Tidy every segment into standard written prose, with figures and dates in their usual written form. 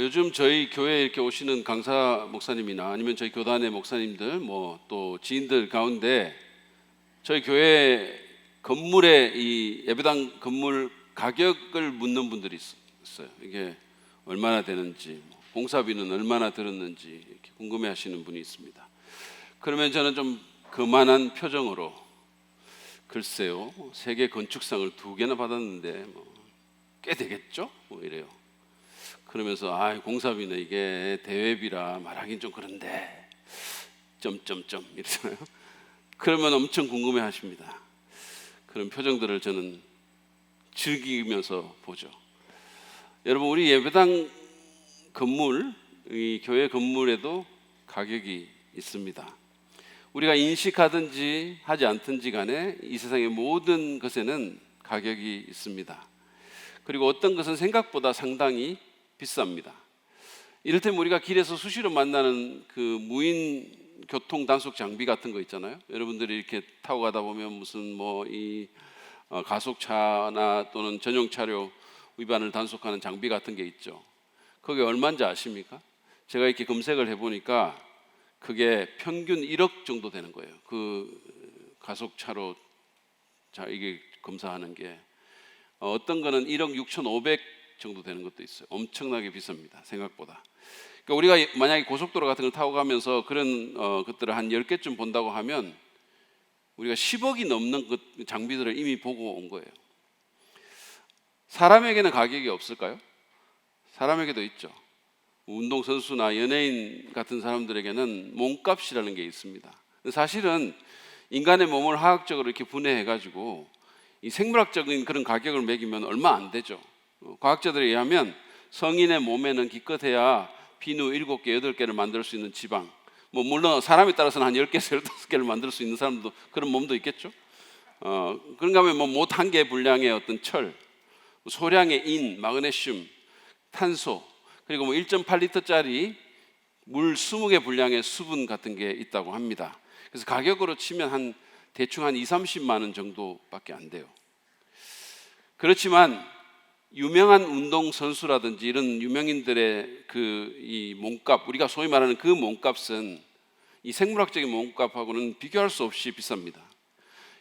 요즘 저희 교회에 이렇게 오시는 강사 목사님이나 아니면 저희 교단의 목사님들 또 지인들 가운데 저희 교회 건물의 이 예배당 건물 가격을 묻는 분들이 있어요. 이게 얼마나 되는지, 공사비는 얼마나 들었는지 이렇게 궁금해하시는 분이 있습니다. 그러면 저는 좀 그만한 표정으로 글쎄요, 세계 건축상을 2개나 받았는데 꽤 되겠죠? 이래요. 그러면서 공사비는 이게 대회비라 말하긴 좀 그런데 점점점 이러잖아요. 그러면 엄청 궁금해하십니다. 그런 표정들을 저는 즐기면서 보죠. 여러분, 우리 예배당 건물, 이 교회 건물에도 가격이 있습니다. 우리가 인식하든지 하지 않든지 간에 이 세상의 모든 것에는 가격이 있습니다. 그리고 어떤 것은 생각보다 상당히 비쌉니다. 이를테면 우리가 길에서 수시로 만나는 그 무인 교통 단속 장비 같은 거 있잖아요. 여러분들이 이렇게 타고 가다 보면 무슨 가속차나 또는 전용 차로 위반을 단속하는 장비 같은 게 있죠. 그게 얼마인지 아십니까? 제가 이렇게 검색을 해보니까 그게 평균 1억 정도 되는 거예요. 그 가속차로 이게 검사하는 게 어떤 거는 1억 6,500 정도 되는 것도 있어요. 엄청나게 비쌉니다. 생각보다. 그러니까 우리가 만약에 고속도로 같은 걸 타고 가면서 그런 것들을 한 10개쯤 본다고 하면 우리가 10억이 넘는 장비들을 이미 보고 온 거예요. 사람에게는 가격이 없을까요? 사람에게도 있죠. 운동선수나 연예인 같은 사람들에게는 몸값이라는 게 있습니다. 사실은 인간의 몸을 화학적으로 이렇게 분해해가지고 이 생물학적인 그런 가격을 매기면 얼마 안 되죠. 과학자들에 의하면 성인의 몸에는 기껏해야 비누 7개, 8개를 만들 수 있는 지방, 물론 사람에 따라서는 한 10개에서 15개를 만들 수 있는 사람도, 그런 몸도 있겠죠. 그런가 하면 못 1개 분량의 어떤 철, 소량의 인, 마그네슘, 탄소, 그리고 1.8리터짜리 물 20개 분량의 수분 같은 게 있다고 합니다. 그래서 가격으로 치면 대충 한 20-30만 원 정도밖에 안 돼요. 그렇지만 유명한 운동선수라든지 이런 유명인들의 이 몸값, 우리가 소위 말하는 그 몸값은 이 생물학적인 몸값하고는 비교할 수 없이 비쌉니다.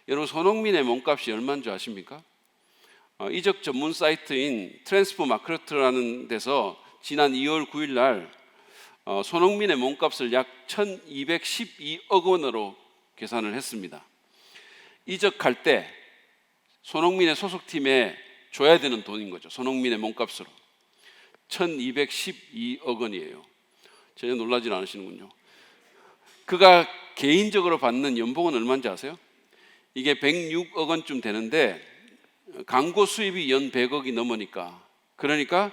여러분, 손흥민의 몸값이 얼마인 줄 아십니까? 이적 전문 사이트인 트랜스퍼마크트라는 데서 지난 2월 9일 날 손흥민의 몸값을 약 1212억 원으로 계산을 했습니다. 이적할 때 손흥민의 소속팀에 줘야 되는 돈인 거죠. 손흥민의 몸값으로 1212억 원이에요. 전혀 놀라지 않으시는군요. 그가 개인적으로 받는 연봉은 얼마인지 아세요? 이게 106억 원쯤 되는데 광고 수입이 연 100억이 넘으니까, 그러니까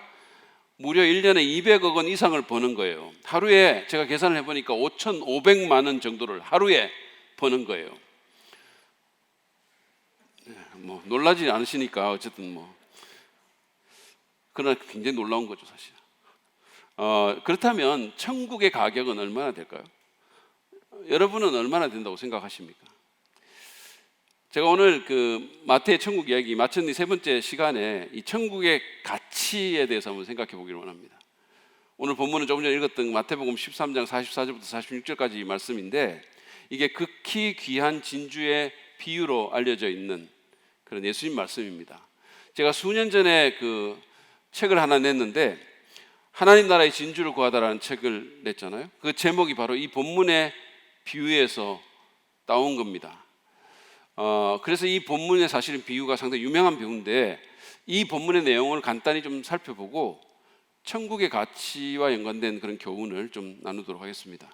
무려 1년에 200억 원 이상을 버는 거예요. 하루에 제가 계산을 해보니까 5,500만 원 정도를 하루에 버는 거예요. 놀라지 않으시니까 어쨌든 그러나 굉장히 놀라운 거죠, 사실. 그렇다면 천국의 가격은 얼마나 될까요? 여러분은 얼마나 된다고 생각하십니까? 제가 오늘 마태의 천국 이야기 마쳤는 3번째 시간에 이 천국의 가치에 대해서 한번 생각해 보기를 원합니다. 오늘 본문은 조금 전에 읽었던 마태복음 13장 44절부터 46절까지 말씀인데, 이게 극히 귀한 진주의 비유로 알려져 있는 그런 예수님 말씀입니다. 제가 수년 전에 책을 하나 냈는데, 하나님 나라의 진주를 구하다라는 책을 냈잖아요. 그 제목이 바로 이 본문의 비유에서 따온 겁니다. 그래서 이 본문의 사실은 비유가 상당히 유명한 비유인데, 이 본문의 내용을 간단히 좀 살펴보고 천국의 가치와 연관된 그런 교훈을 좀 나누도록 하겠습니다.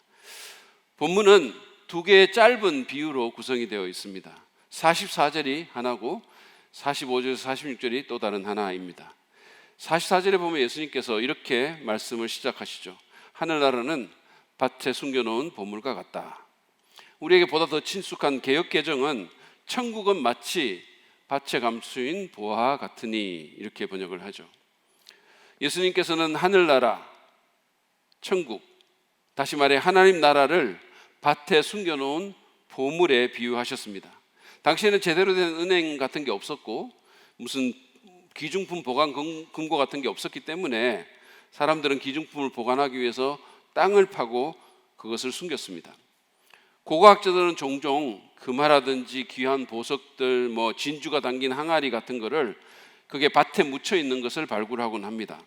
본문은 2개의 짧은 비유로 구성이 되어 있습니다. 44절이 하나고 45절에서 46절이 또 다른 하나입니다. 44절에 보면 예수님께서 이렇게 말씀을 시작하시죠. 하늘나라는 밭에 숨겨놓은 보물과 같다. 우리에게 보다 더 친숙한 개역개정은 천국은 마치 밭에 감추인 보화 같으니, 이렇게 번역을 하죠. 예수님께서는 하늘나라, 천국, 다시 말해 하나님 나라를 밭에 숨겨놓은 보물에 비유하셨습니다. 당시에는 제대로 된 은행 같은 게 없었고 무슨 귀중품 보관 금고 같은 게 없었기 때문에 사람들은 기중품을 보관하기 위해서 땅을 파고 그것을 숨겼습니다. 고고학자들은 종종 금화라든지 귀한 보석들, 진주가 담긴 항아리 같은 거를 그게 밭에 묻혀 있는 것을 발굴하곤 합니다.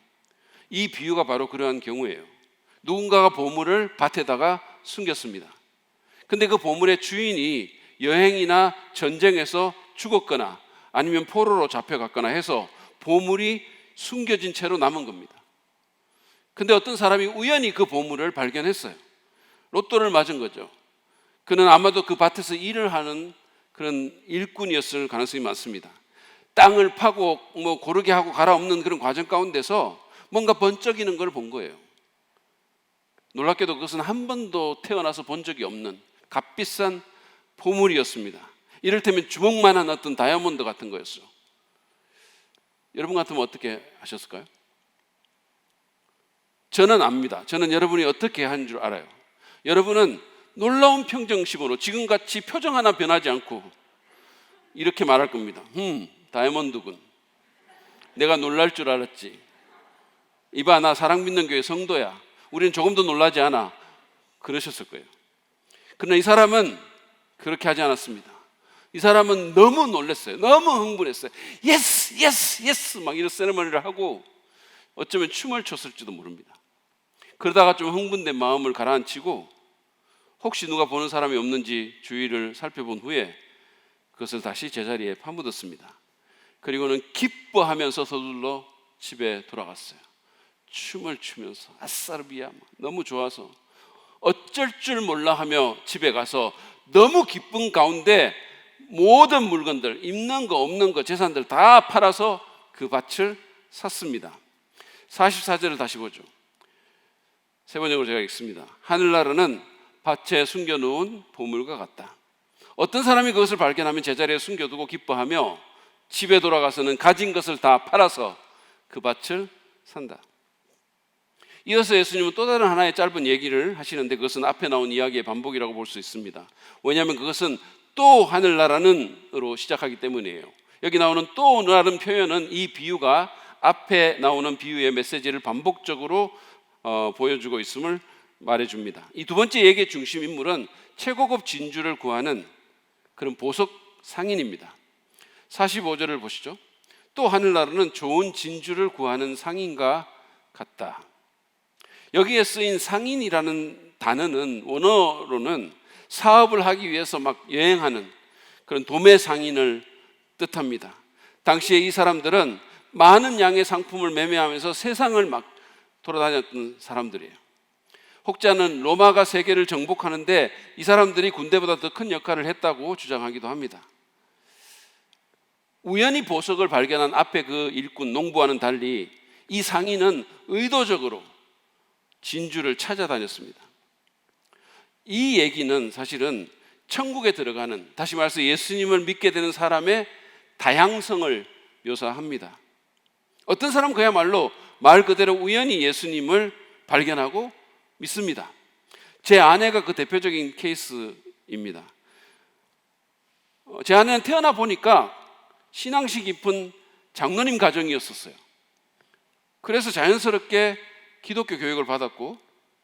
이 비유가 바로 그러한 경우예요. 누군가가 보물을 밭에다가 숨겼습니다. 근데 그 보물의 주인이 여행이나 전쟁에서 죽었거나 아니면 포로로 잡혀갔거나 해서 보물이 숨겨진 채로 남은 겁니다. 근데 어떤 사람이 우연히 그 보물을 발견했어요. 로또를 맞은 거죠. 그는 아마도 그 밭에서 일을 하는 그런 일꾼이었을 가능성이 많습니다. 땅을 파고 고르게 하고 갈아엎는 그런 과정 가운데서 뭔가 번쩍이는 걸 본 거예요. 놀랍게도 그것은 한 번도 태어나서 본 적이 없는 값비싼 보물이었습니다. 이를테면 주먹만한 어떤 다이아몬드 같은 거였어요. 여러분 같으면 어떻게 하셨을까요? 저는 압니다. 저는 여러분이 어떻게 한 줄 알아요. 여러분은 놀라운 평정심으로 지금같이 표정 하나 변하지 않고 이렇게 말할 겁니다. 다이아몬드군. 내가 놀랄 줄 알았지. 이봐, 나 사랑 믿는 교회 성도야. 우리는 조금도 놀라지 않아. 그러셨을 거예요. 그러나 이 사람은 그렇게 하지 않았습니다. 이 사람은 너무 놀랐어요. 너무 흥분했어요. 예스, 예스, 예스 막 이런 세레머니를 하고 어쩌면 춤을 췄을지도 모릅니다. 그러다가 좀 흥분된 마음을 가라앉히고 혹시 누가 보는 사람이 없는지 주위를 살펴본 후에 그것을 다시 제자리에 파묻었습니다. 그리고는 기뻐하면서 서둘러 집에 돌아갔어요. 춤을 추면서 아싸르비아 너무 좋아서 어쩔 줄 몰라 하며 집에 가서 너무 기쁜 가운데 모든 물건들, 있는 거 없는 거 재산들 다 팔아서 그 밭을 샀습니다. 44절을 다시 보죠. 세 번역으로 제가 읽습니다. 하늘나라는 밭에 숨겨놓은 보물과 같다. 어떤 사람이 그것을 발견하면 제자리에 숨겨두고 기뻐하며 집에 돌아가서는 가진 것을 다 팔아서 그 밭을 산다. 이어서 예수님은 또 다른 하나의 짧은 얘기를 하시는데 그것은 앞에 나온 이야기의 반복이라고 볼 수 있습니다. 왜냐하면 그것은 또 하늘나라는으로 시작하기 때문이에요. 여기 나오는 또라는 표현은 이 비유가 앞에 나오는 비유의 메시지를 반복적으로 보여주고 있음을 말해줍니다. 이 두 번째 얘기의 중심 인물은 최고급 진주를 구하는 그런 보석 상인입니다. 45절을 보시죠. 또 하늘나라는 좋은 진주를 구하는 상인과 같다. 여기에 쓰인 상인이라는 단어는 원어로는 사업을 하기 위해서 막 여행하는 그런 도매 상인을 뜻합니다. 당시에 이 사람들은 많은 양의 상품을 매매하면서 세상을 막 돌아다녔던 사람들이에요. 혹자는 로마가 세계를 정복하는데 이 사람들이 군대보다 더 큰 역할을 했다고 주장하기도 합니다. 우연히 보석을 발견한 앞에 그 일꾼 농부와는 달리 이 상인은 의도적으로 진주를 찾아다녔습니다. 이 얘기는 사실은 천국에 들어가는, 다시 말해서 예수님을 믿게 되는 사람의 다양성을 묘사합니다. 어떤 사람은 그야말로 말 그대로 우연히 예수님을 발견하고 믿습니다. 제 아내가 그 대표적인 케이스입니다. 제 아내는 태어나 보니까 신앙심 깊은 장로님 가정이었었어요. 그래서 자연스럽게 기독교 교육을 받았고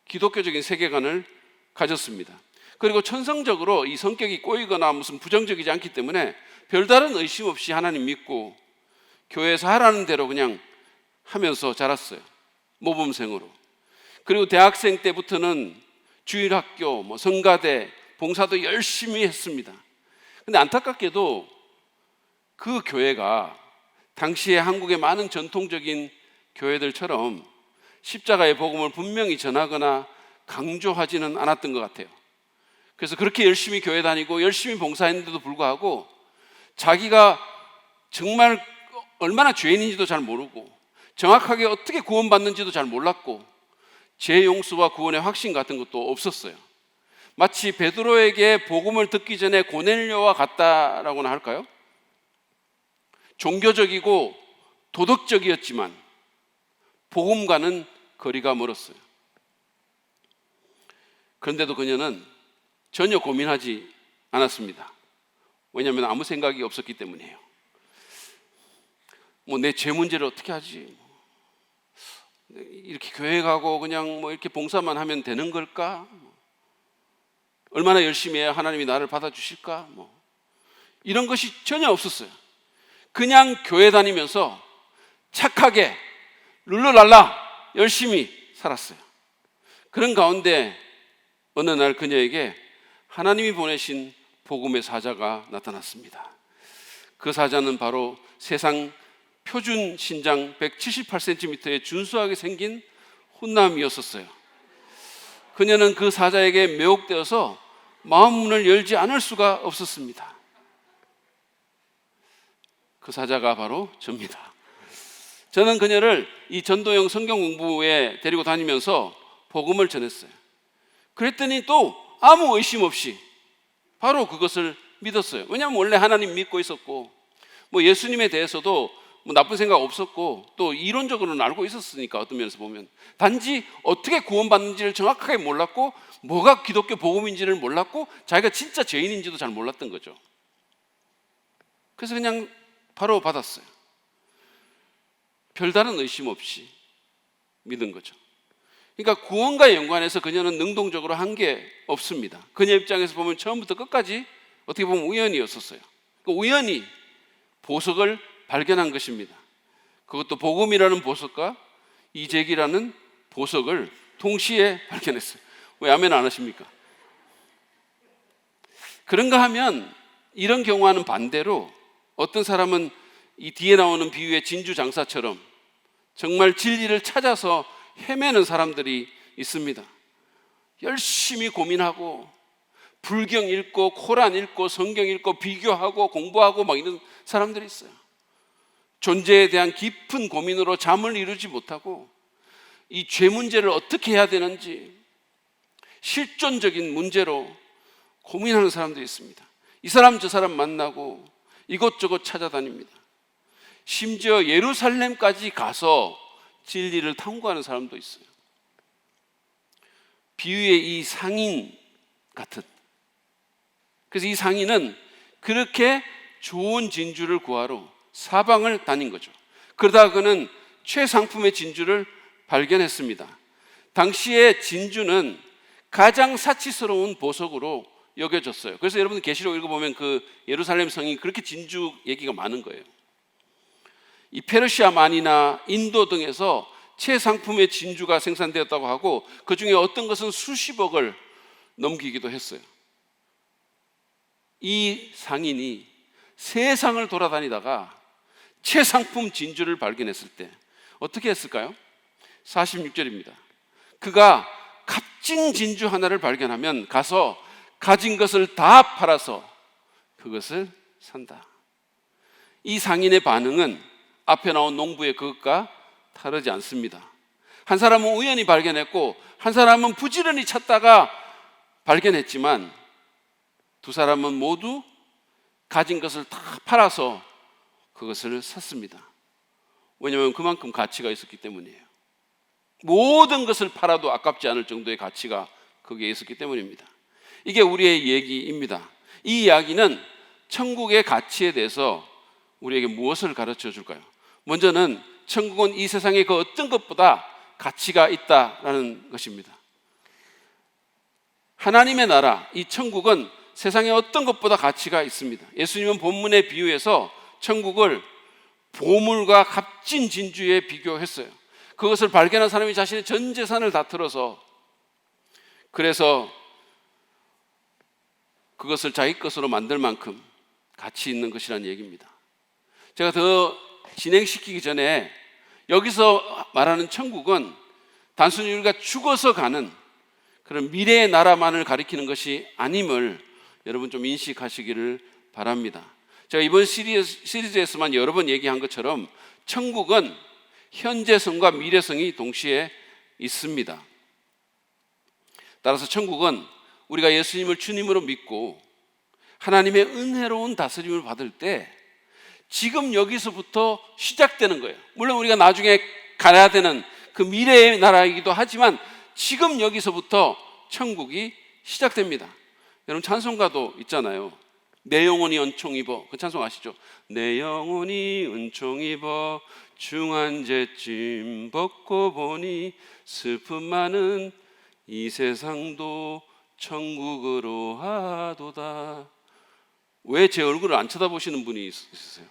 기독교적인 세계관을 가졌습니다. 그리고 천성적으로 이 성격이 꼬이거나 무슨 부정적이지 않기 때문에 별다른 의심 없이 하나님 믿고 교회에서 하라는 대로 그냥 하면서 자랐어요. 모범생으로. 그리고 대학생 때부터는 주일학교, 성가대, 봉사도 열심히 했습니다. 근데 안타깝게도 그 교회가 당시에 한국의 많은 전통적인 교회들처럼 십자가의 복음을 분명히 전하거나 강조하지는 않았던 것 같아요. 그래서 그렇게 열심히 교회 다니고 열심히 봉사했는데도 불구하고 자기가 정말 얼마나 죄인인지도 잘 모르고 정확하게 어떻게 구원받는지도 잘 몰랐고 죄 용서와 구원의 확신 같은 것도 없었어요. 마치 베드로에게 복음을 듣기 전에 고넬료와 같다라고나 할까요? 종교적이고 도덕적이었지만 복음과는 거리가 멀었어요. 그런데도 그녀는 전혀 고민하지 않았습니다. 왜냐하면 아무 생각이 없었기 때문이에요. 내 죄 문제를 어떻게 하지? 이렇게 교회 가고 그냥 뭐 이렇게 봉사만 하면 되는 걸까? 얼마나 열심히 해야 하나님이 나를 받아주실까? 이런 것이 전혀 없었어요. 그냥 교회 다니면서 착하게 룰루랄라 열심히 살았어요. 그런 가운데 어느 날 그녀에게 하나님이 보내신 복음의 사자가 나타났습니다. 그 사자는 바로 세상 표준 신장 178cm의 준수하게 생긴 훈남이었었어요. 그녀는 그 사자에게 매혹되어서 마음 문을 열지 않을 수가 없었습니다. 그 사자가 바로 저입니다. 저는 그녀를 이 전도형 성경 공부에 데리고 다니면서 복음을 전했어요. 그랬더니 또 아무 의심 없이 바로 그것을 믿었어요. 왜냐하면 원래 하나님 믿고 있었고 예수님에 대해서도 나쁜 생각 없었고 또 이론적으로는 알고 있었으니까, 어떤 면에서 보면 단지 어떻게 구원받는지를 정확하게 몰랐고 뭐가 기독교 복음인지를 몰랐고 자기가 진짜 죄인인지도 잘 몰랐던 거죠. 그래서 그냥 바로 받았어요. 별다른 의심 없이 믿은 거죠. 그러니까 구원과 연관해서 그녀는 능동적으로 한 게 없습니다. 그녀 입장에서 보면 처음부터 끝까지 어떻게 보면 우연이었었어요. 우연히 보석을 발견한 것입니다. 그것도 복음이라는 보석과 이재기라는 보석을 동시에 발견했어요. 왜 아멘 안 하십니까? 그런가 하면 이런 경우와는 반대로 어떤 사람은 이 뒤에 나오는 비유의 진주 장사처럼 정말 진리를 찾아서 헤매는 사람들이 있습니다. 열심히 고민하고 불경 읽고 코란 읽고 성경 읽고 비교하고 공부하고 막 이런 사람들이 있어요. 존재에 대한 깊은 고민으로 잠을 이루지 못하고 이 죄 문제를 어떻게 해야 되는지 실존적인 문제로 고민하는 사람들이 있습니다. 이 사람 저 사람 만나고 이것저것 찾아다닙니다. 심지어 예루살렘까지 가서 진리를 탐구하는 사람도 있어요. 비유의 이 상인 같은, 그래서 이 상인은 그렇게 좋은 진주를 구하러 사방을 다닌 거죠. 그러다가 그는 최상품의 진주를 발견했습니다. 당시에 진주는 가장 사치스러운 보석으로 여겨졌어요. 그래서 여러분 계시록 읽어보면 그 예루살렘 성이 그렇게 진주 얘기가 많은 거예요. 이 페르시아만이나 인도 등에서 최상품의 진주가 생산되었다고 하고 그 중에 어떤 것은 수십억을 넘기기도 했어요. 이 상인이 세상을 돌아다니다가 최상품 진주를 발견했을 때 어떻게 했을까요? 46절입니다. 그가 값진 진주 하나를 발견하면 가서 가진 것을 다 팔아서 그것을 산다. 이 상인의 반응은 앞에 나온 농부의 그것과 다르지 않습니다. 한 사람은 우연히 발견했고 한 사람은 부지런히 찾다가 발견했지만 두 사람은 모두 가진 것을 다 팔아서 그것을 샀습니다. 왜냐하면 그만큼 가치가 있었기 때문이에요. 모든 것을 팔아도 아깝지 않을 정도의 가치가 거기에 있었기 때문입니다. 이게 우리의 얘기입니다. 이 이야기는 천국의 가치에 대해서 우리에게 무엇을 가르쳐 줄까요? 먼저는 천국은 이 세상의 그 어떤 것보다 가치가 있다라는 것입니다. 하나님의 나라, 이 천국은 세상의 어떤 것보다 가치가 있습니다. 예수님은 본문의 비유에서 천국을 보물과 값진 진주에 비교했어요. 그것을 발견한 사람이 자신의 전 재산을 다 틀어서 그래서 그것을 자기 것으로 만들 만큼 가치 있는 것이라는 얘기입니다. 제가 더 진행시키기 전에 여기서 말하는 천국은 단순히 우리가 죽어서 가는 그런 미래의 나라만을 가리키는 것이 아님을 여러분 좀 인식하시기를 바랍니다. 제가 이번 시리즈에서만 여러 번 얘기한 것처럼 천국은 현재성과 미래성이 동시에 있습니다. 따라서 천국은 우리가 예수님을 주님으로 믿고 하나님의 은혜로운 다스림을 받을 때 지금 여기서부터 시작되는 거예요. 물론 우리가 나중에 가야 되는 그 미래의 나라이기도 하지만 지금 여기서부터 천국이 시작됩니다. 여러분 찬송가도 있잖아요. 내 영혼이 은총 입어. 그 찬송 아시죠? 내 영혼이 은총 입어 중한 죄짐 벗고 보니 슬픔 많은 이 세상도 천국으로 하도다. 왜 제 얼굴을 안 쳐다보시는 분이 있으세요?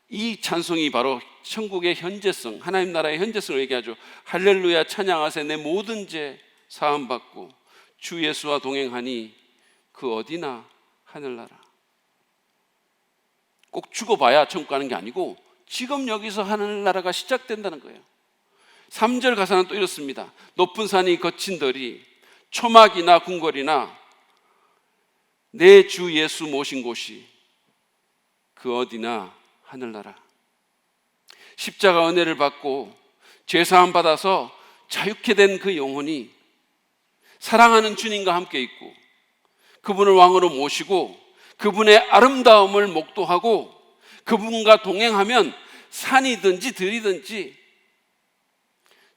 이 찬송이 바로 천국의 현재성, 하나님 나라의 현재성을 얘기하죠. 할렐루야 찬양하세 내 모든 죄 사함받고 주 예수와 동행하니 그 어디나 하늘나라. 꼭 죽어봐야 천국 가는 게 아니고 지금 여기서 하늘나라가 시작된다는 거예요. 3절 가사는 또 이렇습니다. 높은 산이 거친 들이 초막이나 궁궐이나 내 주 예수 모신 곳이 그 어디나 하늘나라. 십자가 은혜를 받고 죄사함 받아서 자유케 된 그 영혼이 사랑하는 주님과 함께 있고 그분을 왕으로 모시고 그분의 아름다움을 목도하고 그분과 동행하면 산이든지 들이든지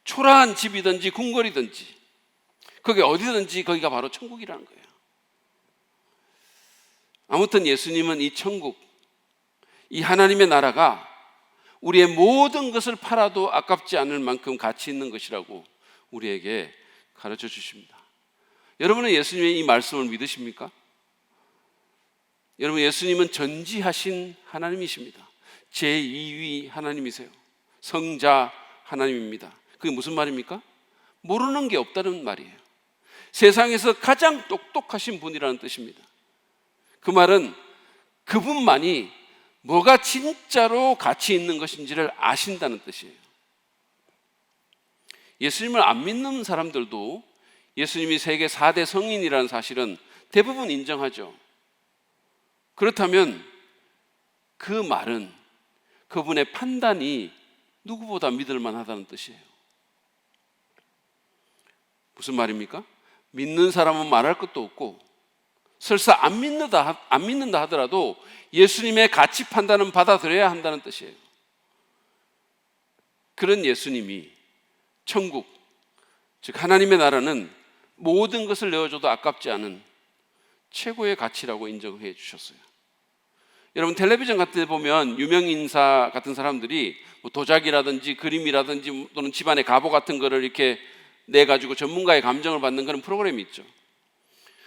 초라한 집이든지 궁궐이든지 거기 어디든지 거기가 바로 천국이라는 거예요. 아무튼 예수님은 이 천국, 이 하나님의 나라가 우리의 모든 것을 팔아도 아깝지 않을 만큼 가치 있는 것이라고 우리에게 가르쳐 주십니다. 여러분은 예수님의 이 말씀을 믿으십니까? 여러분, 예수님은 전지하신 하나님이십니다. 제2위 하나님이세요. 성자 하나님입니다. 그게 무슨 말입니까? 모르는 게 없다는 말이에요. 세상에서 가장 똑똑하신 분이라는 뜻입니다. 그 말은 그분만이 뭐가 진짜로 가치 있는 것인지를 아신다는 뜻이에요. 예수님을 안 믿는 사람들도 예수님이 세계 4대 성인이라는 사실은 대부분 인정하죠. 그렇다면 그 말은 그분의 판단이 누구보다 믿을 만하다는 뜻이에요. 무슨 말입니까? 믿는 사람은 말할 것도 없고 설사 안 믿는다 하더라도 예수님의 가치 판단은 받아들여야 한다는 뜻이에요. 그런 예수님이 천국, 즉 하나님의 나라는 모든 것을 내어줘도 아깝지 않은 최고의 가치라고 인정해 주셨어요. 여러분, 텔레비전 같은 데 보면 유명인사 같은 사람들이 뭐 도자기라든지 그림이라든지 또는 집안의 가보 같은 거를 이렇게 내가지고 전문가의 감정을 받는 그런 프로그램이 있죠.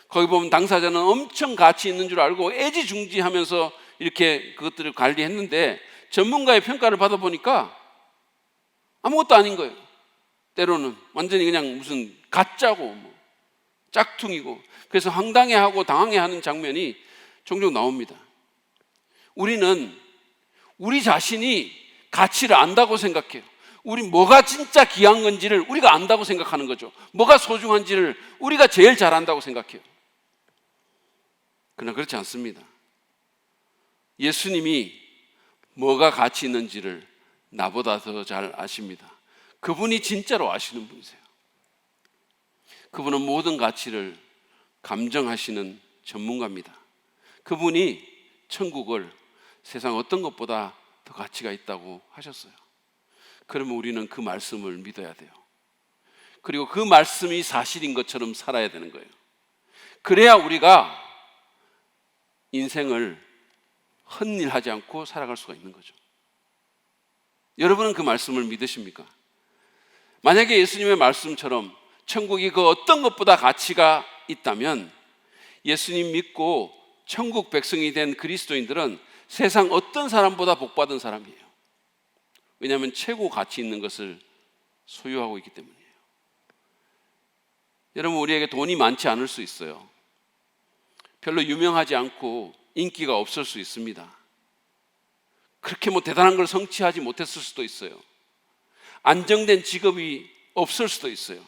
거기 보면 당사자는 엄청 가치 있는 줄 알고 애지중지하면서 이렇게 그것들을 관리했는데 전문가의 평가를 받아보니까 아무것도 아닌 거예요. 때로는 완전히 그냥 무슨 가짜고 뭐 짝퉁이고, 그래서 황당해하고 당황해하는 장면이 종종 나옵니다. 우리는 우리 자신이 가치를 안다고 생각해요. 우리 뭐가 진짜 귀한 건지를 우리가 안다고 생각하는 거죠. 뭐가 소중한지를 우리가 제일 잘 안다고 생각해요. 그러나 그렇지 않습니다. 예수님이 뭐가 가치 있는지를 나보다 더 잘 아십니다. 그분이 진짜로 아시는 분이세요. 그분은 모든 가치를 감정하시는 전문가입니다. 그분이 천국을 세상 어떤 것보다 더 가치가 있다고 하셨어요. 그러면 우리는 그 말씀을 믿어야 돼요. 그리고 그 말씀이 사실인 것처럼 살아야 되는 거예요. 그래야 우리가 인생을 헛일하지 않고 살아갈 수가 있는 거죠. 여러분은 그 말씀을 믿으십니까? 만약에 예수님의 말씀처럼 천국이 그 어떤 것보다 가치가 있다면 예수님 믿고 천국 백성이 된 그리스도인들은 세상 어떤 사람보다 복받은 사람이에요. 왜냐하면 최고 가치 있는 것을 소유하고 있기 때문이에요. 여러분, 우리에게 돈이 많지 않을 수 있어요. 별로 유명하지 않고 인기가 없을 수 있습니다. 그렇게 뭐 대단한 걸 성취하지 못했을 수도 있어요. 안정된 직업이 없을 수도 있어요.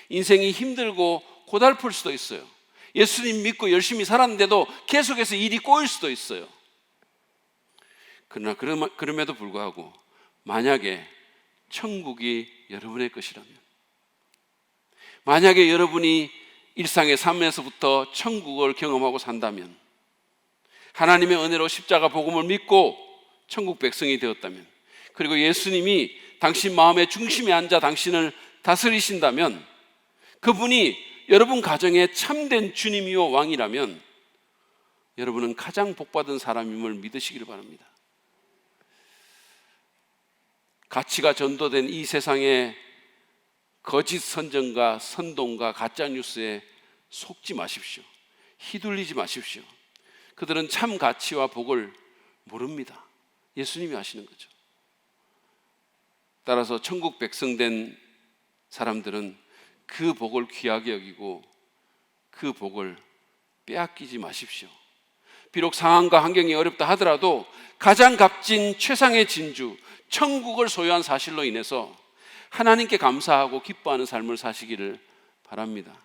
인생이 힘들고 고달플 수도 있어요. 예수님 믿고 열심히 살았는데도 계속해서 일이 꼬일 수도 있어요. 그러나 그럼에도 불구하고 만약에 천국이 여러분의 것이라면, 만약에 여러분이 일상의 삶에서부터 천국을 경험하고 산다면, 하나님의 은혜로 십자가 복음을 믿고 천국 백성이 되었다면, 그리고 예수님이 당신 마음의 중심에 앉아 당신을 다스리신다면, 그분이 여러분 가정의 참된 주님이요 왕이라면 여러분은 가장 복받은 사람임을 믿으시기를 바랍니다. 가치가 전도된 이 세상에 거짓 선전과 선동과 가짜뉴스에 속지 마십시오. 휘둘리지 마십시오. 그들은 참 가치와 복을 모릅니다. 예수님이 아시는 거죠. 따라서 천국 백성 된 사람들은 그 복을 귀하게 여기고 그 복을 빼앗기지 마십시오. 비록 상황과 환경이 어렵다 하더라도 가장 값진 최상의 진주, 천국을 소유한 사실로 인해서 하나님께 감사하고 기뻐하는 삶을 사시기를 바랍니다.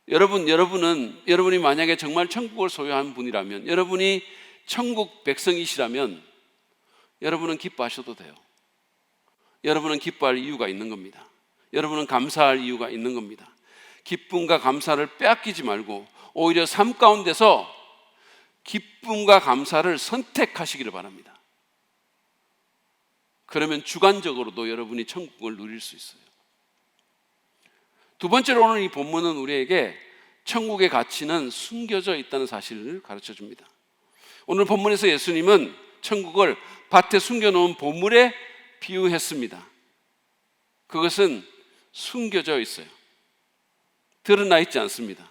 여러분이 만약에 정말 천국을 소유한 분이라면, 여러분이 천국 백성이시라면 여러분은 기뻐하셔도 돼요. 여러분은 기뻐할 이유가 있는 겁니다. 여러분은 감사할 이유가 있는 겁니다. 기쁨과 감사를 빼앗기지 말고 오히려 삶 가운데서 기쁨과 감사를 선택하시기를 바랍니다. 그러면 주관적으로도 여러분이 천국을 누릴 수 있어요. 두 번째로 오늘 이 본문은 우리에게 천국의 가치는 숨겨져 있다는 사실을 가르쳐 줍니다. 오늘 본문에서 예수님은 천국을 밭에 숨겨놓은 보물에 비유했습니다. 그것은 숨겨져 있어요. 드러나 있지 않습니다.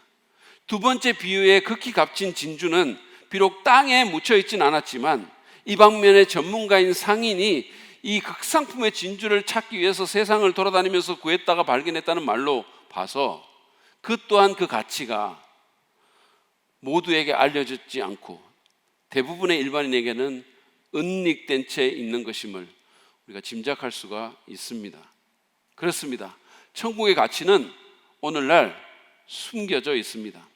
두 번째 비유의 극히 값진 진주는 비록 땅에 묻혀 있진 않았지만 이 방면의 전문가인 상인이 이 극상품의 진주를 찾기 위해서 세상을 돌아다니면서 구했다가 발견했다는 말로 봐서 그 또한 그 가치가 모두에게 알려졌지 않고 대부분의 일반인에게는 은닉된 채 있는 것임을 우리가 짐작할 수가 있습니다. 그렇습니다. 천국의 가치는 오늘날 숨겨져 있습니다.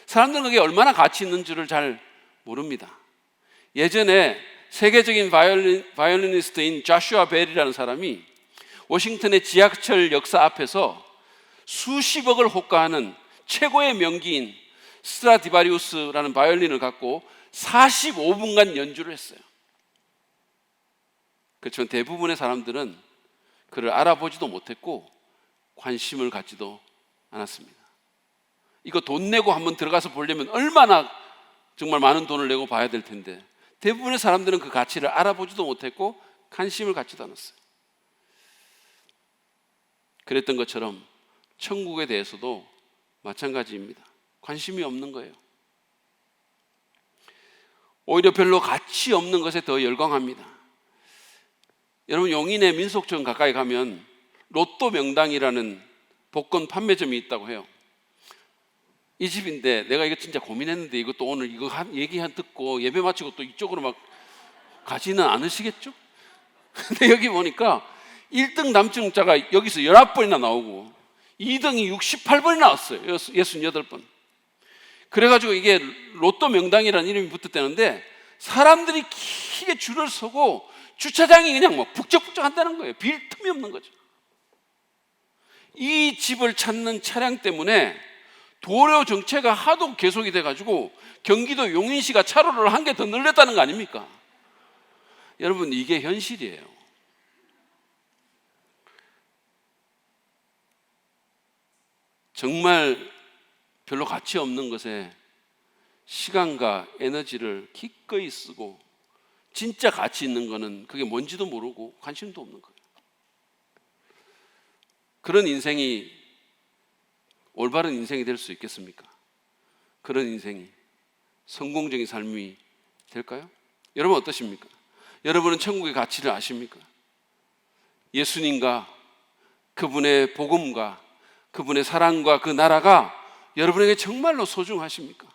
사람들은 그게 얼마나 가치 있는 줄을 잘 모릅니다. 예전에 세계적인 바이올리니스트인 조슈아 벨이라는 사람이 워싱턴의 지하철 역사 앞에서 수십억을 호가하는 최고의 명기인 스트라디바리우스라는 바이올린을 갖고 45분간 연주를 했어요. 그렇지만 대부분의 사람들은 그를 알아보지도 못했고 관심을 갖지도 않았습니다. 이거 돈 내고 한번 들어가서 보려면 얼마나 정말 많은 돈을 내고 봐야 될 텐데 대부분의 사람들은 그 가치를 알아보지도 못했고 관심을 갖지도 않았어요. 그랬던 것처럼 천국에 대해서도 마찬가지입니다. 관심이 없는 거예요. 오히려 별로 가치 없는 것에 더 열광합니다. 여러분, 용인의 민속촌 가까이 가면 로또 명당이라는 복권 판매점이 있다고 해요. 이 집인데 내가 이거 진짜 고민했는데 이것도 오늘 이거 얘기 듣고 예배 마치고 또 이쪽으로 막 가지는 않으시겠죠? 근데 여기 보니까 1등 당첨자가 여기서 19번이나 나오고 2등이 68번이 나왔어요. 68번. 그래가지고 이게 로또 명당이라는 이름이 붙었다는데 사람들이 길게 줄을 서고 주차장이 그냥 막 북적북적 한다는 거예요. 빌 틈이 없는 거죠. 이 집을 찾는 차량 때문에 도로 정체가 하도 계속이 돼가지고 경기도 용인시가 차로를 한 개 더 늘렸다는 거 아닙니까? 여러분, 이게 현실이에요. 정말 별로 가치 없는 것에 시간과 에너지를 기꺼이 쓰고 진짜 가치 있는 거는 그게 뭔지도 모르고 관심도 없는 거예요. 그런 인생이 올바른 인생이 될 수 있겠습니까? 그런 인생이 성공적인 삶이 될까요? 여러분 어떠십니까? 여러분은 천국의 가치를 아십니까? 예수님과 그분의 복음과 그분의 사랑과 그 나라가 여러분에게 정말로 소중하십니까?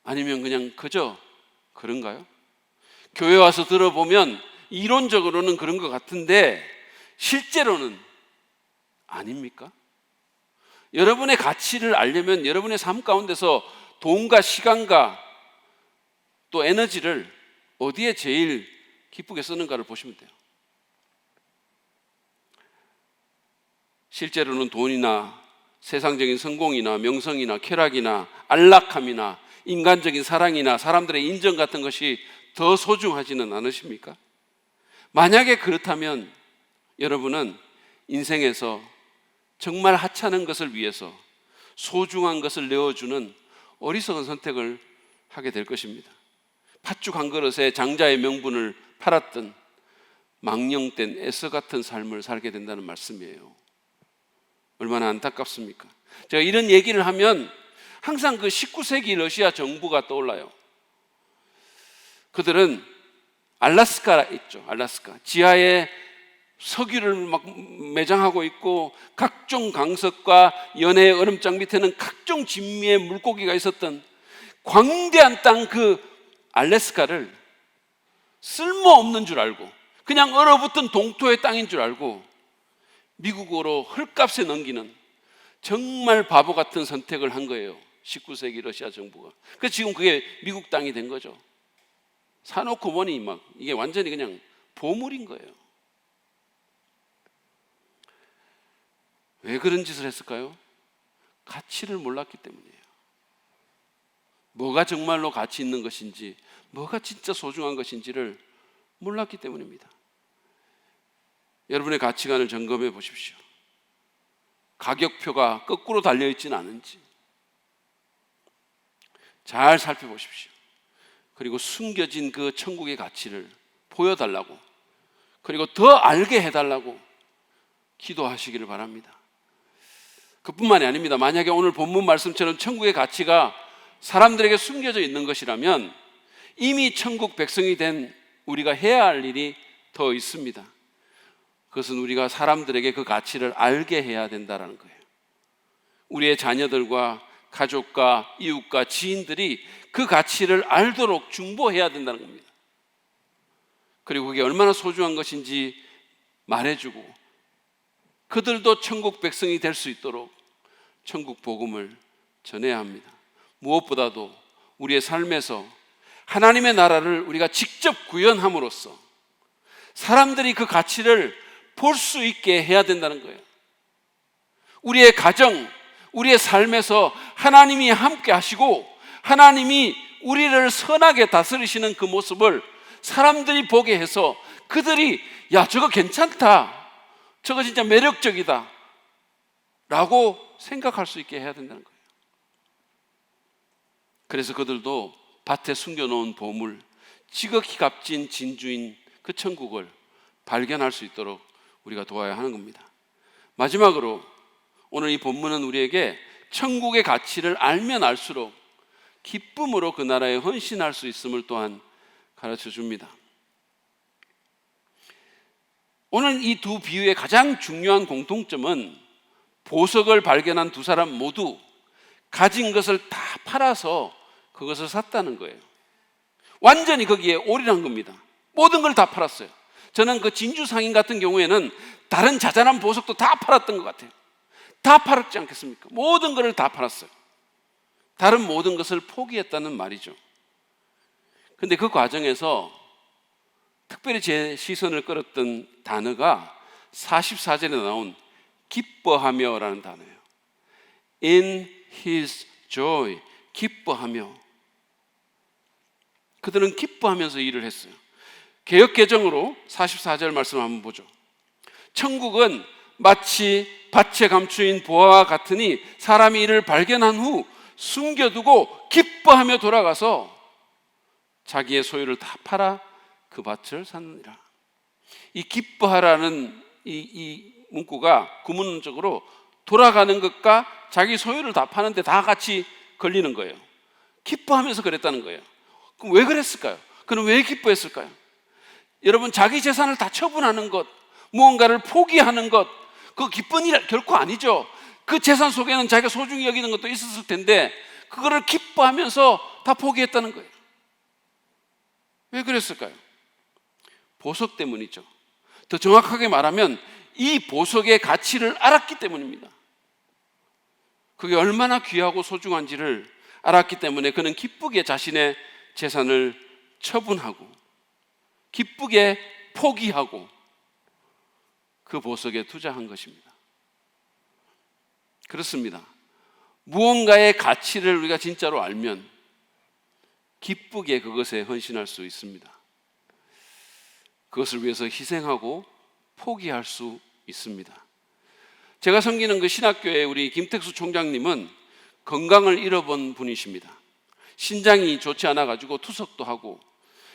아니면 그냥 그저 그런가요? 교회 와서 들어보면 이론적으로는 그런 것 같은데 실제로는 아닙니까? 여러분의 가치를 알려면 여러분의 삶 가운데서 돈과 시간과 또 에너지를 어디에 제일 기쁘게 쓰는가를 보시면 돼요. 실제로는 돈이나 세상적인 성공이나 명성이나 쾌락이나 안락함이나 인간적인 사랑이나 사람들의 인정 같은 것이 더 소중하지는 않으십니까? 만약에 그렇다면 여러분은 인생에서 정말 하찮은 것을 위해서 소중한 것을 내어주는 어리석은 선택을 하게 될 것입니다. 팥죽 한 그릇에 장자의 명분을 팔았던 망령된 에서 같은 삶을 살게 된다는 말씀이에요. 얼마나 안타깝습니까? 제가 이런 얘기를 하면 항상 그 19세기 러시아 정부가 떠올라요. 그들은 알래스카 있죠. 알래스카 지하에 석유를 막 매장하고 있고 각종 강석과 연해의 얼음장 밑에는 각종 진미의 물고기가 있었던 광대한 땅 그 알래스카를 쓸모없는 줄 알고 그냥 얼어붙은 동토의 땅인 줄 알고 미국으로 헐값에 넘기는 정말 바보 같은 선택을 한 거예요. 19세기 러시아 정부가. 그래서 지금 그게 미국 땅이 된 거죠. 사놓고 보니 막 이게 완전히 그냥 보물인 거예요. 왜 그런 짓을 했을까요? 가치를 몰랐기 때문이에요. 뭐가 정말로 가치 있는 것인지, 뭐가 진짜 소중한 것인지를 몰랐기 때문입니다. 여러분의 가치관을 점검해 보십시오. 가격표가 거꾸로 달려있지는 않은지 잘 살펴보십시오. 그리고 숨겨진 그 천국의 가치를 보여달라고, 그리고 더 알게 해달라고 기도하시기를 바랍니다. 그뿐만이 아닙니다. 만약에 오늘 본문 말씀처럼 천국의 가치가 사람들에게 숨겨져 있는 것이라면 이미 천국 백성이 된 우리가 해야 할 일이 더 있습니다. 그것은 우리가 사람들에게 그 가치를 알게 해야 된다는 거예요. 우리의 자녀들과 가족과 이웃과 지인들이 그 가치를 알도록 중보해야 된다는 겁니다. 그리고 그게 얼마나 소중한 것인지 말해주고 그들도 천국 백성이 될 수 있도록 천국 복음을 전해야 합니다. 무엇보다도 우리의 삶에서 하나님의 나라를 우리가 직접 구현함으로써 사람들이 그 가치를 볼 수 있게 해야 된다는 거예요. 우리의 가정, 우리의 삶에서 하나님이 함께 하시고 하나님이 우리를 선하게 다스리시는 그 모습을 사람들이 보게 해서 그들이 야 저거 괜찮다, 저거 진짜 매력적이다 라고 생각할 수 있게 해야 된다는 거예요. 그래서 그들도 밭에 숨겨놓은 보물, 지극히 값진 진주인 그 천국을 발견할 수 있도록 우리가 도와야 하는 겁니다. 마지막으로 오늘 이 본문은 우리에게 천국의 가치를 알면 알수록 기쁨으로 그 나라에 헌신할 수 있음을 또한 가르쳐 줍니다. 오늘 이 두 비유의 가장 중요한 공통점은 보석을 발견한 두 사람 모두 가진 것을 다 팔아서 그것을 샀다는 거예요. 완전히 거기에 올인한 겁니다. 모든 걸 다 팔았어요. 저는 그 진주 상인 같은 경우에는 다른 자잘한 보석도 다 팔았던 것 같아요. 다 팔았지 않겠습니까? 모든 것을 다 팔았어요. 다른 모든 것을 포기했다는 말이죠. 근데 그 과정에서 특별히 제 시선을 끌었던 단어가 44절에 나온 기뻐하며 라는 단어예요. In his joy, 기뻐하며. 그들은 기뻐하면서 일을 했어요. 개역개정으로 44절 말씀을 한번 보죠. 천국은 마치 밭에 감추인 보화와 같으니 사람이 이를 발견한 후 숨겨두고 기뻐하며 돌아가서 자기의 소유를 다 팔아 그 밭을 샀느니라. 이 기뻐하라는 이 문구가 구문적으로 돌아가는 것과 자기 소유를 다 파는데 다 같이 걸리는 거예요. 기뻐하면서 그랬다는 거예요. 그럼 왜 그랬을까요? 그럼 왜 기뻐했을까요? 여러분, 자기 재산을 다 처분하는 것, 무언가를 포기하는 것, 그거 기쁜 일 결코 아니죠. 그 재산 속에는 자기가 소중히 여기는 것도 있었을 텐데 그거를 기뻐하면서 다 포기했다는 거예요. 왜 그랬을까요? 보석 때문이죠. 더 정확하게 말하면 이 보석의 가치를 알았기 때문입니다. 그게 얼마나 귀하고 소중한지를 알았기 때문에 그는 기쁘게 자신의 재산을 처분하고 기쁘게 포기하고 그 보석에 투자한 것입니다. 그렇습니다. 무언가의 가치를 우리가 진짜로 알면 기쁘게 그것에 헌신할 수 있습니다. 그것을 위해서 희생하고 포기할 수 있습니다. 제가 섬기는 그 신학교의 우리 김택수 총장님은 건강을 잃어본 분이십니다. 신장이 좋지 않아가지고 투석도 하고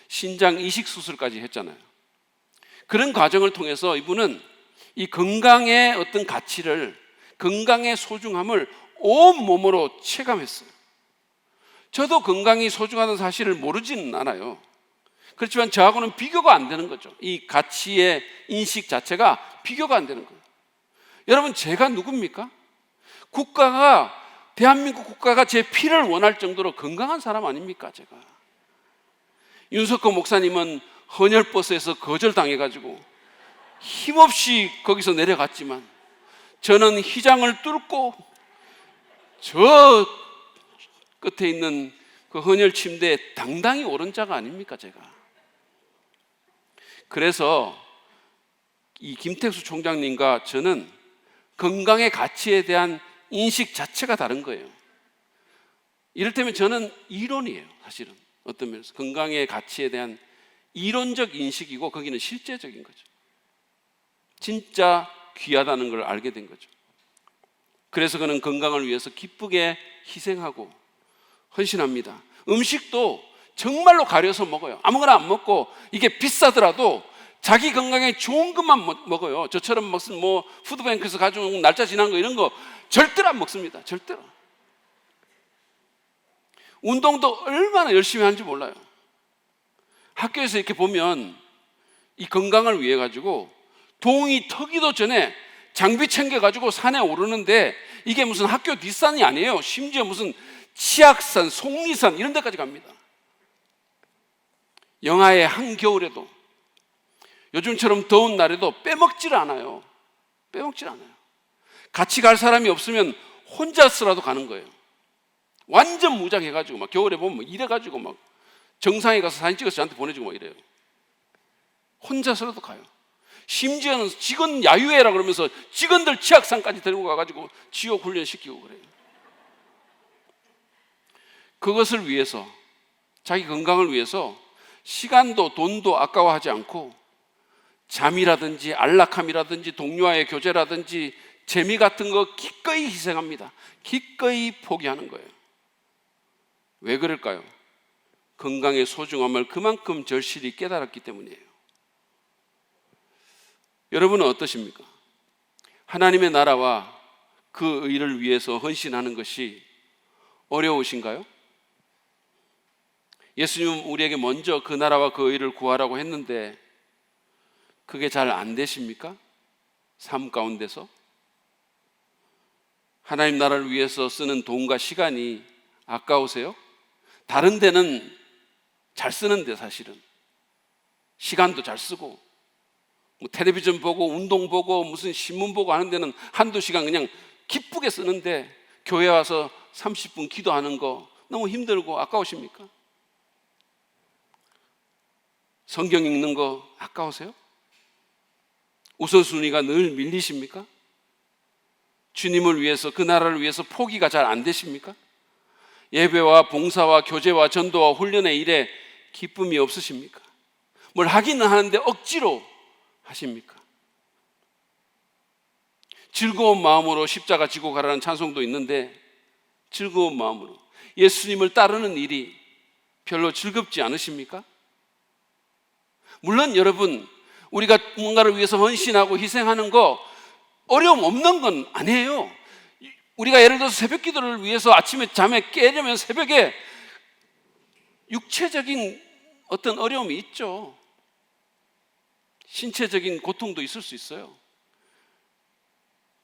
신장 이식 수술까지 했잖아요. 그런 과정을 통해서 이분은 이 건강의 어떤 가치를, 건강의 소중함을 온몸으로 체감했어요. 저도 건강이 소중하다는 사실을 모르지는 않아요. 그렇지만 저하고는 비교가 안 되는 거죠. 이 가치의 인식 자체가 비교가 안 되는 거예요. 여러분, 제가 누굽니까? 대한민국 국가가 제 피를 원할 정도로 건강한 사람 아닙니까, 제가? 윤석호 목사님은 헌혈버스에서 거절당해가지고 힘없이 거기서 내려갔지만, 저는 휘장을 뚫고 저 끝에 있는 그 헌혈 침대에 당당히 오른 자가 아닙니까, 제가? 그래서 이 김택수 총장님과 저는 건강의 가치에 대한 인식 자체가 다른 거예요. 이를테면 저는 이론이에요, 사실은. 어떤 면에서 건강의 가치에 대한 이론적 인식이고, 거기는 실제적인 거죠. 진짜 귀하다는 걸 알게 된 거죠. 그래서 그는 건강을 위해서 기쁘게 희생하고 헌신합니다. 음식도 정말로 가려서 먹어요. 아무거나 안 먹고, 이게 비싸더라도 자기 건강에 좋은 것만 먹어요. 저처럼 무슨 푸드뱅크에서 가져온 날짜 지난 거 이런 거 절대로 안 먹습니다. 절대로. 운동도 얼마나 열심히 하는지 몰라요. 학교에서 이렇게 보면 이 건강을 위해 가지고 동이 터기도 전에 장비 챙겨가지고 산에 오르는데, 이게 무슨 학교 뒷산이 아니에요. 심지어 무슨 치악산, 속리산 이런 데까지 갑니다. 영하의 한겨울에도, 요즘처럼 더운 날에도 빼먹지를 않아요. 빼먹질 않아요. 같이 갈 사람이 없으면 혼자서라도 가는 거예요. 완전 무장해가지고 막 겨울에 보면 이래가지고 막 정상에 가서 사진 찍어서 저한테 보내주고 막 이래요. 혼자서라도 가요. 심지어는 직원 야유회라 그러면서 직원들 치악산까지 데리고 가가지고 지옥 훈련 시키고 그래요. 그것을 위해서, 자기 건강을 위해서 시간도 돈도 아까워하지 않고 잠이라든지 안락함이라든지 동료와의 교제라든지 재미 같은 거 기꺼이 희생합니다. 기꺼이 포기하는 거예요. 왜 그럴까요? 건강의 소중함을 그만큼 절실히 깨달았기 때문이에요. 여러분은 어떠십니까? 하나님의 나라와 그 의를 위해서 헌신하는 것이 어려우신가요? 예수님은 우리에게 먼저 그 나라와 그 의를 구하라고 했는데 그게 잘 안 되십니까? 삶 가운데서 하나님 나라를 위해서 쓰는 돈과 시간이 아까우세요? 다른 데는 잘 쓰는데, 사실은 시간도 잘 쓰고 텔레비전 보고 운동 보고 무슨 신문 보고 하는 데는 한두 시간 그냥 기쁘게 쓰는데, 교회 와서 30분 기도하는 거 너무 힘들고 아까우십니까? 성경 읽는 거 아까우세요? 우선순위가 늘 밀리십니까? 주님을 위해서, 그 나라를 위해서 포기가 잘 안 되십니까? 예배와 봉사와 교제와 전도와 훈련의 일에 기쁨이 없으십니까? 뭘 하기는 하는데 억지로 하십니까? 즐거운 마음으로 십자가 지고 가라는 찬송도 있는데, 즐거운 마음으로 예수님을 따르는 일이 별로 즐겁지 않으십니까? 물론 여러분, 우리가 뭔가를 위해서 헌신하고 희생하는 거 어려움 없는 건 아니에요. 우리가 예를 들어서 새벽 기도를 위해서 아침에 잠에 깨려면 새벽에 육체적인 어떤 어려움이 있죠. 신체적인 고통도 있을 수 있어요.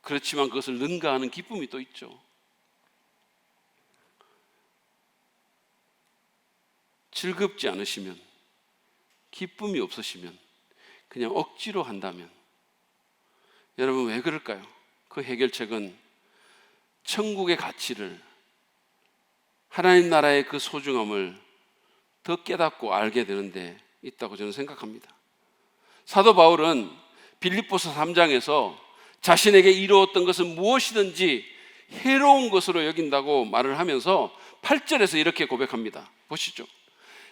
그렇지만 그것을 능가하는 기쁨이 또 있죠. 즐겁지 않으시면, 기쁨이 없으시면, 그냥 억지로 한다면, 여러분 왜 그럴까요? 그 해결책은 천국의 가치를, 하나님 나라의 그 소중함을 더 깨닫고 알게 되는데 있다고 저는 생각합니다. 사도 바울은 빌립보서 3장에서 자신에게 이루었던 것은 무엇이든지 해로운 것으로 여긴다고 말을 하면서 8절에서 이렇게 고백합니다. 보시죠.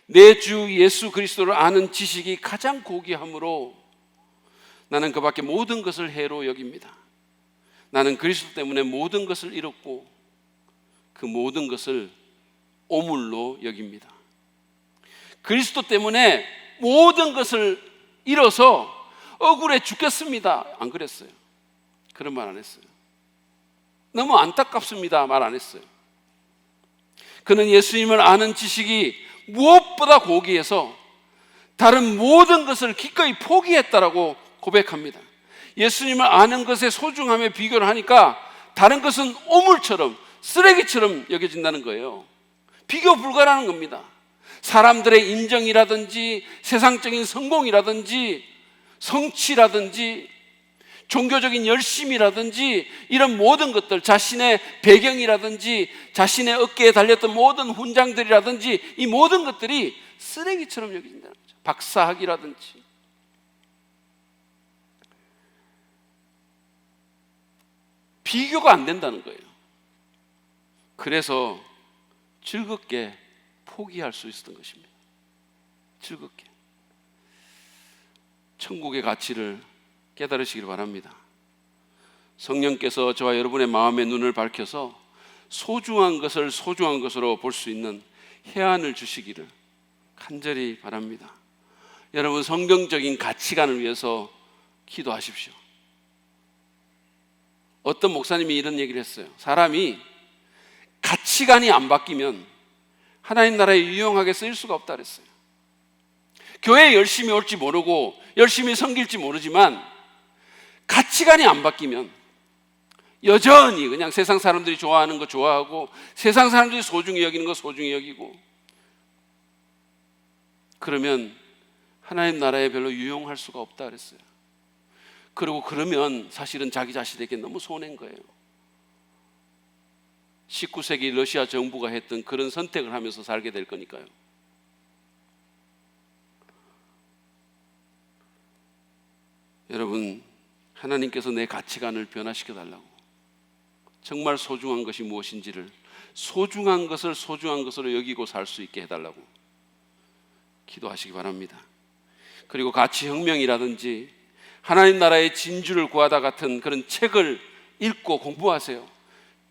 내 주 예수 그리스도를 아는 지식이 가장 고귀함으로 나는 그 밖에 모든 것을 해로 여깁니다. 나는 그리스도 때문에 모든 것을 잃었고 그 모든 것을 오물로 여깁니다. 그리스도 때문에 모든 것을 잃어서 억울해 죽겠습니다, 안 그랬어요? 그런 말 안 했어요. 너무 안타깝습니다, 말 안 했어요. 그는 예수님을 아는 지식이 무엇보다 고귀해서 다른 모든 것을 기꺼이 포기했다라고 고백합니다. 예수님을 아는 것의 소중함에 비교를 하니까 다른 것은 오물처럼, 쓰레기처럼 여겨진다는 거예요. 비교 불가라는 겁니다. 사람들의 인정이라든지 세상적인 성공이라든지 성취라든지 종교적인 열심이라든지 이런 모든 것들, 자신의 배경이라든지 자신의 어깨에 달렸던 모든 훈장들이라든지 이 모든 것들이 쓰레기처럼 여겨진다는 거죠. 박사학위라든지. 비교가 안 된다는 거예요. 그래서 즐겁게 포기할 수 있었던 것입니다. 즐겁게. 천국의 가치를 깨달으시길 바랍니다. 성령께서 저와 여러분의 마음의 눈을 밝혀서 소중한 것을 소중한 것으로 볼 수 있는 해안을 주시기를 간절히 바랍니다. 여러분, 성경적인 가치관을 위해서 기도하십시오. 어떤 목사님이 이런 얘기를 했어요. 사람이 가치관이 안 바뀌면 하나님 나라에 유용하게 쓰일 수가 없다 그랬어요. 교회에 열심히 올지 모르고 열심히 섬길지 모르지만 가치관이 안 바뀌면 여전히 그냥 세상 사람들이 좋아하는 거 좋아하고 세상 사람들이 소중히 여기는 거 소중히 여기고, 그러면 하나님 나라에 별로 유용할 수가 없다 그랬어요. 그리고 그러면 사실은 자기 자신에게 너무 손해인 거예요. 19세기 러시아 정부가 했던 그런 선택을 하면서 살게 될 거니까요. 여러분, 하나님께서 내 가치관을 변화시켜 달라고, 정말 소중한 것이 무엇인지를 소중한 것을 소중한 것으로 여기고 살 수 있게 해달라고 기도하시기 바랍니다. 그리고 가치혁명이라든지 하나님 나라의 진주를 구하다 같은 그런 책을 읽고 공부하세요.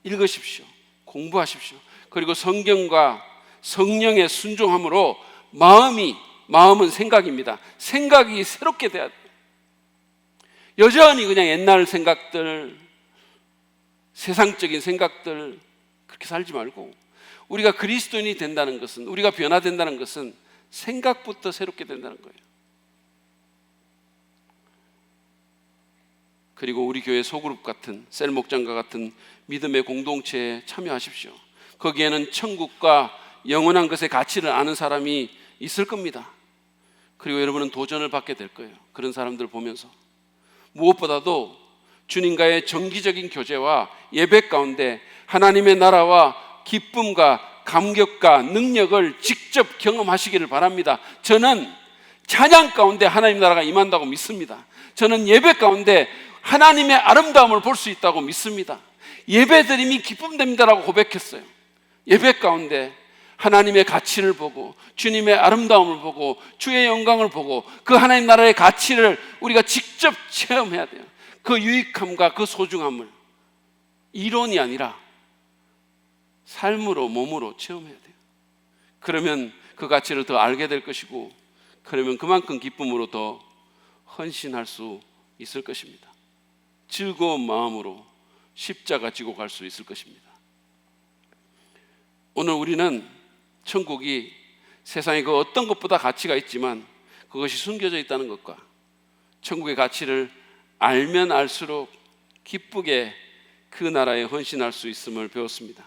읽으십시오. 공부하십시오. 그리고 성경과 성령의 순종함으로 마음은 생각입니다. 생각이 새롭게 돼야 돼요. 여전히 그냥 옛날 생각들, 세상적인 생각들 그렇게 살지 말고, 우리가 그리스도인이 된다는 것은, 우리가 변화된다는 것은 생각부터 새롭게 된다는 거예요. 그리고 우리 교회 소그룹 같은, 셀 목장과 같은 믿음의 공동체에 참여하십시오. 거기에는 천국과 영원한 것의 가치를 아는 사람이 있을 겁니다. 그리고 여러분은 도전을 받게 될 거예요. 그런 사람들을 보면서. 무엇보다도 주님과의 정기적인 교제와 예배 가운데 하나님의 나라와 기쁨과 감격과 능력을 직접 경험하시기를 바랍니다. 저는 찬양 가운데 하나님 나라가 임한다고 믿습니다. 저는 예배 가운데 하나님의 아름다움을 볼 수 있다고 믿습니다. 예배 드림이 기쁨됩니다라고 고백했어요. 예배 가운데 하나님의 가치를 보고 주님의 아름다움을 보고 주의 영광을 보고 그 하나님 나라의 가치를 우리가 직접 체험해야 돼요. 그 유익함과 그 소중함을 이론이 아니라 삶으로, 몸으로 체험해야 돼요. 그러면 그 가치를 더 알게 될 것이고, 그러면 그만큼 기쁨으로 더 헌신할 수 있을 것입니다. 즐거운 마음으로 십자가 지고 갈 수 있을 것입니다. 오늘 우리는 천국이 세상에 그 어떤 것보다 가치가 있지만 그것이 숨겨져 있다는 것과 천국의 가치를 알면 알수록 기쁘게 그 나라에 헌신할 수 있음을 배웠습니다.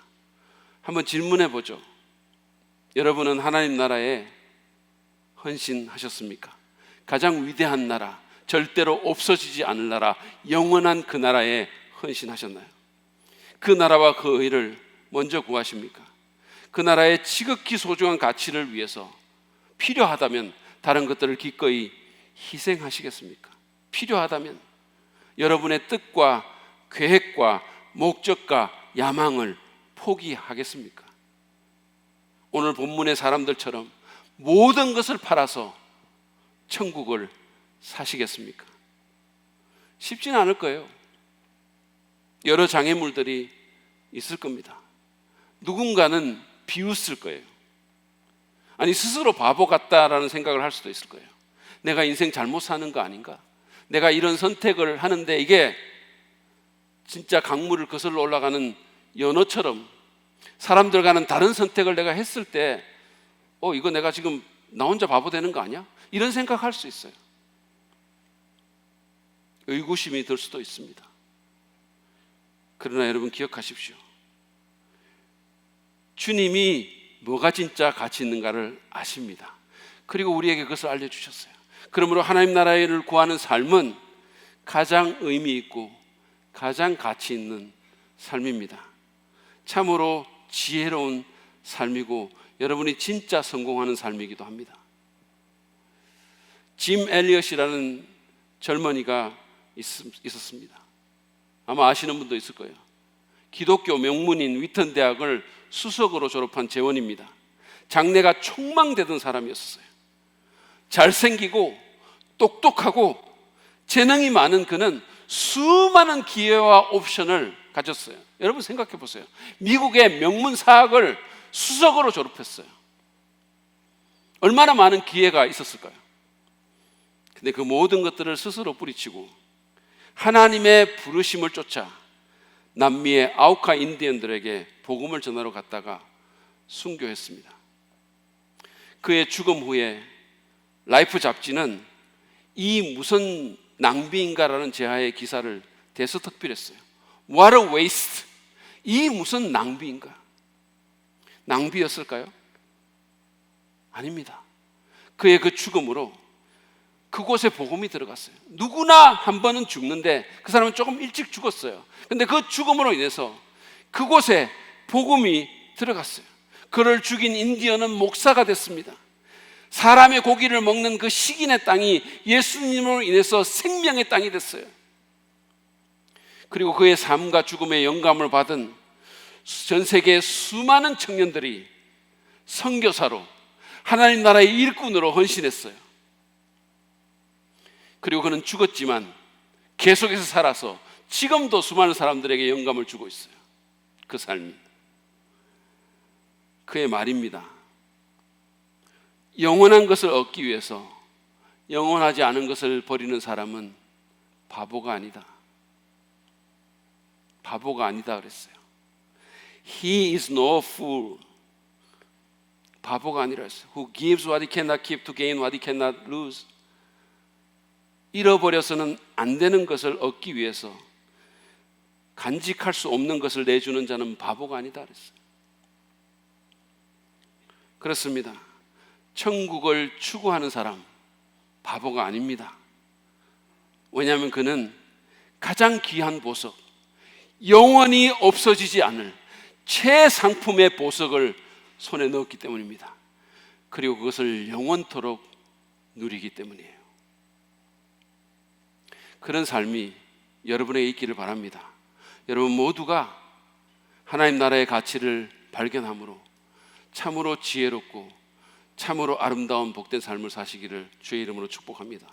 한번 질문해 보죠. 여러분은 하나님 나라에 헌신하셨습니까? 가장 위대한 나라, 절대로 없어지지 않을 나라, 영원한 그 나라에 헌신하셨나요? 그 나라와 그 의를 먼저 구하십니까? 그 나라의 지극히 소중한 가치를 위해서 필요하다면 다른 것들을 기꺼이 희생하시겠습니까? 필요하다면 여러분의 뜻과 계획과 목적과 야망을 포기하겠습니까? 오늘 본문의 사람들처럼 모든 것을 팔아서 천국을 사시겠습니까? 쉽지는 않을 거예요. 여러 장애물들이 있을 겁니다. 누군가는 비웃을 거예요. 아니, 스스로 바보 같다라는 생각을 할 수도 있을 거예요. 내가 인생 잘못 사는 거 아닌가? 내가 이런 선택을 하는데 이게 진짜 강물을 거슬러 올라가는 연어처럼 사람들과는 다른 선택을 내가 했을 때 이거 내가 지금 나 혼자 바보 되는 거 아니야? 이런 생각할 수 있어요. 의구심이 들 수도 있습니다. 그러나 여러분 기억하십시오. 주님이 뭐가 진짜 가치 있는가를 아십니다. 그리고 우리에게 그것을 알려주셨어요. 그러므로 하나님 나라를 구하는 삶은 가장 의미 있고 가장 가치 있는 삶입니다. 참으로 지혜로운 삶이고 여러분이 진짜 성공하는 삶이기도 합니다. 짐 엘리엇이라는 젊은이가 있었습니다. 아마 아시는 분도 있을 거예요. 기독교 명문인 위튼 대학을 수석으로 졸업한 재원입니다. 장래가 촉망되던 사람이었어요. 잘생기고 똑똑하고 재능이 많은 그는 수많은 기회와 옵션을 가졌어요. 여러분 생각해 보세요. 미국의 명문 사학을 수석으로 졸업했어요. 얼마나 많은 기회가 있었을까요? 근데 그 모든 것들을 스스로 뿌리치고 하나님의 부르심을 쫓아 남미의 아우카 인디언들에게 복음을 전하러 갔다가 순교했습니다. 그의 죽음 후에 라이프 잡지는 이 무슨 낭비인가라는 제하의 기사를 대서특필했어요. What a waste! 이 무슨 낭비인가? 낭비였을까요? 아닙니다. 그의 그 죽음으로 그곳에 복음이 들어갔어요. 누구나 한 번은 죽는데 그 사람은 조금 일찍 죽었어요. 근데 그 죽음으로 인해서 그곳에 복음이 들어갔어요. 그를 죽인 인디언은 목사가 됐습니다. 사람의 고기를 먹는 그 식인의 땅이 예수님으로 인해서 생명의 땅이 됐어요. 그리고 그의 삶과 죽음의 영감을 받은 전 세계의 수많은 청년들이 선교사로 하나님 나라의 일꾼으로 헌신했어요. 그리고 그는 죽었지만 계속해서 살아서 지금도 수많은 사람들에게 영감을 주고 있어요. 그 삶이. 그의 말입니다. 영원한 것을 얻기 위해서 영원하지 않은 것을 버리는 사람은 바보가 아니다. 바보가 아니다 그랬어요. He is no fool. 바보가 아니라 했어요. Who gives what he cannot keep to gain what he cannot lose. 잃어버려서는 안 되는 것을 얻기 위해서 간직할 수 없는 것을 내주는 자는 바보가 아니다 그랬어요. 그렇습니다. 천국을 추구하는 사람 바보가 아닙니다. 왜냐하면 그는 가장 귀한 보석, 영원히 없어지지 않을 최상품의 보석을 손에 넣었기 때문입니다. 그리고 그것을 영원토록 누리기 때문이에요. 그런 삶이 여러분에게 있기를 바랍니다. 여러분 모두가 하나님 나라의 가치를 발견함으로 참으로 지혜롭고 참으로 아름다운 복된 삶을 사시기를 주의 이름으로 축복합니다.